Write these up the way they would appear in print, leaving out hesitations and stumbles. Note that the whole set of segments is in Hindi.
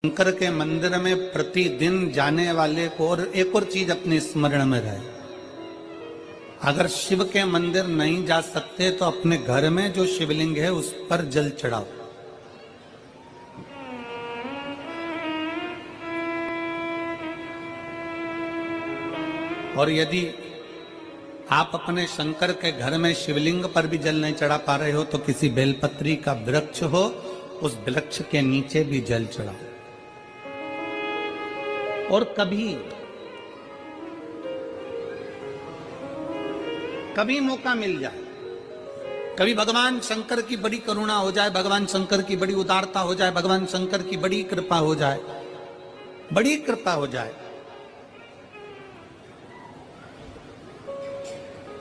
शंकर के मंदिर में प्रतिदिन जाने वाले को और एक और चीज अपने स्मरण में रहे, अगर शिव के मंदिर नहीं जा सकते तो अपने घर में जो शिवलिंग है उस पर जल चढ़ाओ। और यदि आप अपने शंकर के घर में शिवलिंग पर भी जल नहीं चढ़ा पा रहे हो तो किसी बेलपत्री का वृक्ष हो, उस वृक्ष के नीचे भी जल चढ़ाओ। और कभी मौका मिल जाए, कभी भगवान शंकर की बड़ी करुणा हो जाए, भगवान शंकर की बड़ी उदारता हो जाए, भगवान शंकर की बड़ी कृपा हो जाए, बड़ी कृपा हो जाए,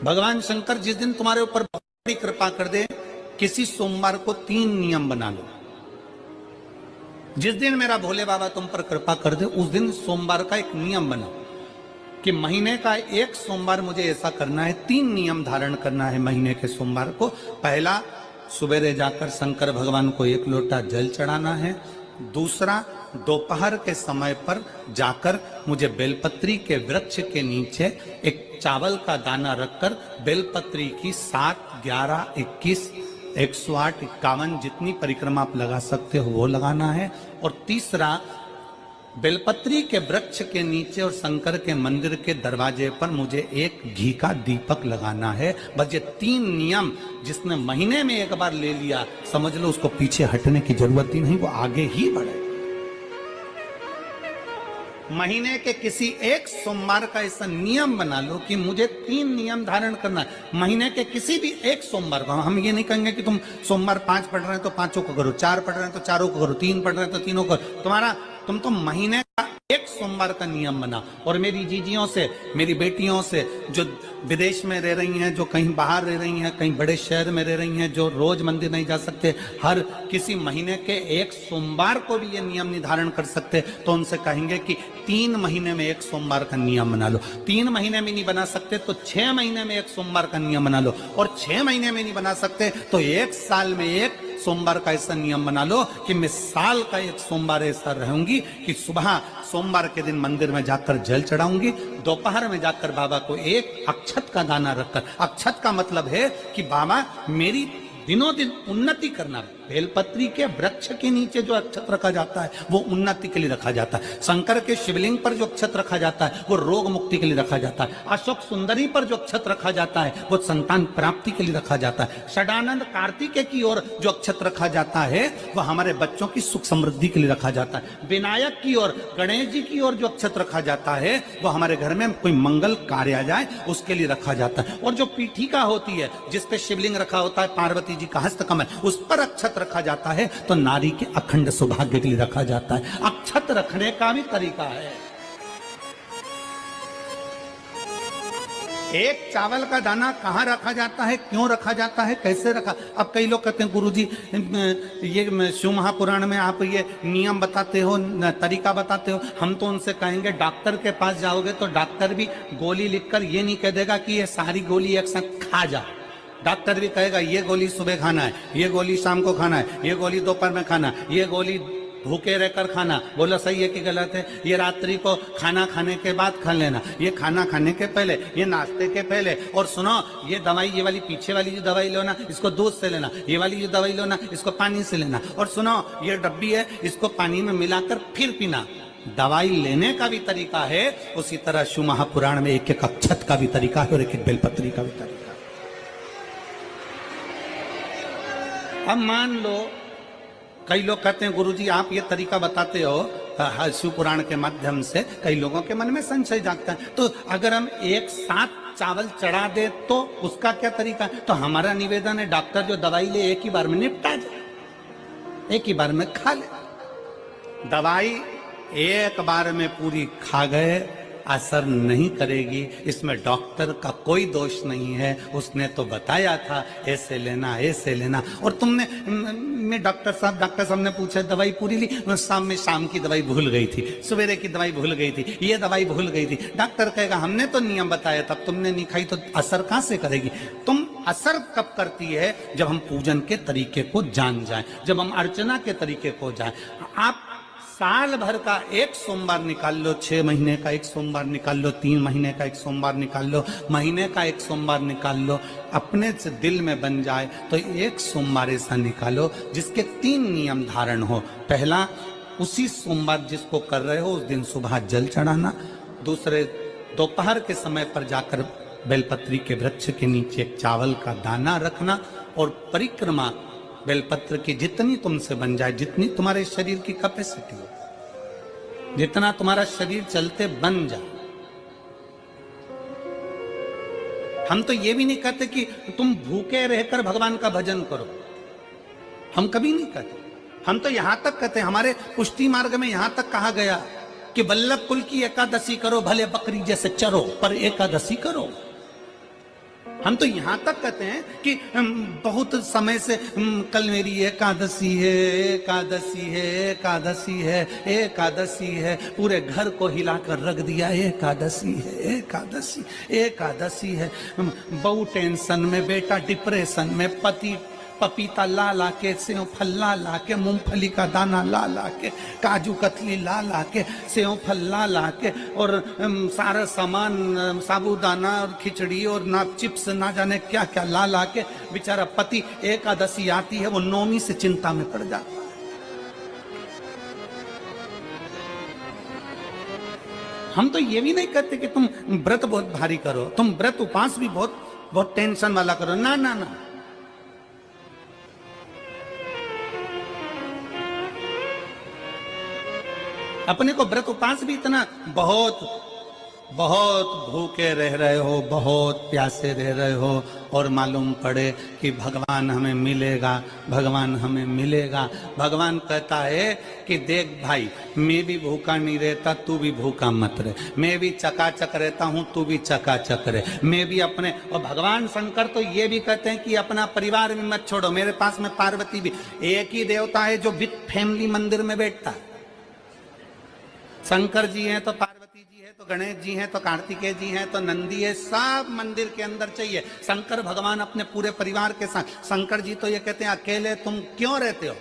भगवान शंकर जिस दिन तुम्हारे ऊपर बड़ी कृपा कर दे, किसी सोमवार को 3 नियम बना लो। जिस दिन मेरा भोले बाबा तुम पर कृपा कर दे उस दिन सोमवार का एक नियम बना कि महीने का एक सोमवार मुझे ऐसा करना है, 3 नियम धारण करना है महीने के सोमवार को। पहला, सुबेरे जाकर शंकर भगवान को 1 लोटा जल चढ़ाना है। दूसरा, दोपहर के समय पर जाकर मुझे बेलपत्री के वृक्ष के नीचे एक चावल का दाना रखकर बेलपत्री की 7, 11, 21, 108, 51 जितनी परिक्रमा आप लगा सकते हो वो लगाना है। और तीसरा, बेलपत्री के वृक्ष के नीचे और शंकर के मंदिर के दरवाजे पर मुझे एक घी का दीपक लगाना है। बस ये 3 नियम जिसने महीने में एक बार ले लिया, समझ लो उसको पीछे हटने की जरूरत ही नहीं, वो आगे ही बढ़े। महीने के किसी एक सोमवार का ऐसा नियम बना लो कि मुझे 3 नियम धारण करना है महीने के किसी भी एक सोमवार को। हम ये नहीं कहेंगे कि तुम सोमवार 5 पढ़ रहे हैं तो 5 को करो, 4 पढ़ रहे हैं तो 4 को करो, 3 पढ़ रहे हैं तो 3 को करो। तुम तो महीने का एक सोमवार का नियम बना। और मेरी जीजियों से, मेरी बेटियों से जो विदेश में रह रही हैं, जो कहीं बाहर रह रही हैं, कहीं बड़े शहर में रह रही हैं, जो रोज मंदिर नहीं जा सकते, हर किसी महीने के एक सोमवार को भी ये नियम निर्धारण कर सकते, तो उनसे कहेंगे कि 3 महीने में एक सोमवार का नियम बना लो। 3 महीने में नहीं बना सकते तो 6 महीने में एक सोमवार का नियम बना लो। और 6 महीने में नहीं बना सकते तो 1 साल में एक सोमवार का ऐसा नियम बना लो कि मैं साल का एक सोमवार ऐसा रहूंगी कि सुबह सोमवार के दिन मंदिर में जाकर जल चढ़ाऊंगी, दोपहर में जाकर बाबा को एक अक्षत का दाना रखकर, अक्षत का मतलब है कि बाबा मेरी दिनों दिन उन्नति करना। बेलपत्री के वृक्ष के नीचे जो अक्षत रखा जाता है वो उन्नति के लिए रखा जाता है। शंकर के शिवलिंग पर जो अक्षत रखा जाता है वो रोग मुक्ति के लिए रखा जाता है। अशोक सुंदरी पर जो अक्षत रखा जाता है वो संतान प्राप्ति के लिए रखा जाता है। षडानंद कार्तिकेय की ओर जो अक्षत रखा जाता है वो हमारे बच्चों की सुख समृद्धि के लिए रखा जाता है। विनायक की ओर, गणेश जी की ओर जो अक्षत रखा जाता है वो हमारे घर में कोई मंगल कार्य आ जाए उसके लिए रखा जाता है। और जो पीठिका होती है जिसपे शिवलिंग रखा होता है, पार्वती जी का हस्तकमल, उस पर अक्षत रखा जाता है तो नारी के अखंड सौभाग्य के लिए रखा जाता है। अक्षत रखने का भी तरीका है। एक चावल का दाना कहाँ रखा जाता है, क्यों रखा जाता है, कैसे रखा। अब कई लोग कहते हैं गुरुजी ये शिव महापुराण में आप ये नियम बताते हो, तरीका बताते हो। हम तो उनसे कहेंगे डॉक्टर के पास जाओगे तो डॉक्टर भी गोली लिखकर ये नहीं कह देगा कि ये सारी गोली एक साथ खा जा। डॉक्टर भी कहेगा ये गोली सुबह खाना है, ये गोली शाम को खाना है, ये गोली दोपहर में खाना, ये गोली भूखे रहकर खाना। बोलो सही है कि गलत है? ये रात्रि को खाना खाने के बाद खा लेना, ये खाना खाने के पहले, ये नाश्ते के पहले। और सुनो, ये दवाई, ये वाली पीछे वाली जो दवाई लो ना इसको दूध से लेना, ये वाली जो दवाई लो ना इसको पानी से लेना। और सुनो, ये डब्बी है इसको पानी में मिलाकर फिर पीना। दवाई लेने का भी तरीका है, उसी तरह शिव महापुराण में एक एक अक्षत का भी तरीका है और एक एक बेलपत्री का भी तरीका है। अब मान लो कई लोग कहते हैं गुरुजी आप ये तरीका बताते हो शिव पुराण के माध्यम से, कई लोगों के मन में संशय जागता है, तो अगर हम एक साथ चावल चढ़ा दे तो उसका क्या तरीका है? तो हमारा निवेदन है डॉक्टर जो दवाई ले एक ही बार में निपटा जाए, एक ही बार में खा ले। दवाई एक बार में पूरी खा गए असर नहीं करेगी, इसमें डॉक्टर का कोई दोष नहीं है। उसने तो बताया था ऐसे लेना, ऐसे लेना। और तुमने मैं डॉक्टर साहब ने पूछा दवाई पूरी ली, शाम की दवाई भूल गई थी, सवेरे की दवाई भूल गई थी, ये दवाई भूल गई थी। डॉक्टर कहेगा हमने तो नियम बताया तब तुमने नहीं खाई, तो असर कहां से करेगी? तुम असर कब करती है? जब हम पूजन के तरीके को जान जाएं, जब हम अर्चना के तरीके को जाएं। आप साल भर का एक सोमवार निकाल लो, 6 महीने का एक सोमवार निकाल लो, 3 महीने का एक सोमवार निकाल लो, महीने का एक सोमवार निकाल लो, अपने से दिल में बन जाए तो एक सोमवार ऐसा निकालो जिसके 3 नियम धारण हो। पहला, उसी सोमवार जिसको कर रहे हो उस दिन सुबह जल चढ़ाना। दूसरे, दोपहर के समय पर जाकर बेलपत्री के वृक्ष के नीचे एक चावल का दाना रखना। और परिक्रमा बेलपत्र की जितनी तुमसे बन जाए, जितनी तुम्हारे शरीर की कैपेसिटी हो, जितना तुम्हारा शरीर चलते बन जाए। हम तो ये भी नहीं कहते कि तुम भूखे रहकर भगवान का भजन करो, हम कभी नहीं कहते। हम तो यहां तक कहते हैं, हमारे पुष्टि मार्ग में यहां तक कहा गया कि वल्लभ कुल की एकादशी करो, भले बकरी जैसे चरो पर एकादशी करो। हम तो यहां तक कहते हैं कि बहुत समय से कल मेरी एकादशी है, एकादशी है, एकादशी है, एकादशी है, पूरे घर को हिलाकर रख दिया, एकादशी है, एकादशी, एकादशी है। बहू टेंशन में, बेटा डिप्रेशन में, पति पपीता ला ला के, सेव फल ला ला के, मूंगफली का दाना ला ला के, काजू कतली ला ला के, सेव फल ला ला के, और सारा सामान, साबूदाना और खिचड़ी और ना चिप्स ना जाने क्या क्या ला ला के, बेचारा पति एकादशी आती है वो नौमी से चिंता में पड़ जाता है। हम तो ये भी नहीं कहते कि तुम व्रत बहुत भारी करो, तुम व्रत उपास भी बहुत बहुत टेंशन वाला करो, ना ना ना। अपने को व्रत उपास भी इतना बहुत बहुत भूखे रह रहे हो, बहुत प्यासे रह रहे हो, और मालूम पड़े कि भगवान हमें मिलेगा, भगवान हमें मिलेगा। भगवान कहता है कि देख भाई, मैं भी भूखा नहीं रहता, तू भी भूखा मत रहे, मैं भी चकाचक रहता हूं, तू भी चकाचक रहे, मैं भी अपने। और भगवान शंकर तो ये भी कहते हैं कि अपना परिवार भी मत छोड़ो। मेरे पास में पार्वती भी, एक ही देवता है जो विद फैमिली मंदिर में बैठता है। शंकर जी हैं तो पार्वती जी है, तो गणेश जी हैं, तो कार्तिकेय जी हैं, तो नंदी है, सब मंदिर के अंदर चाहिए। शंकर भगवान अपने पूरे परिवार के साथ। शंकर जी तो ये कहते हैं अकेले तुम क्यों रहते हो,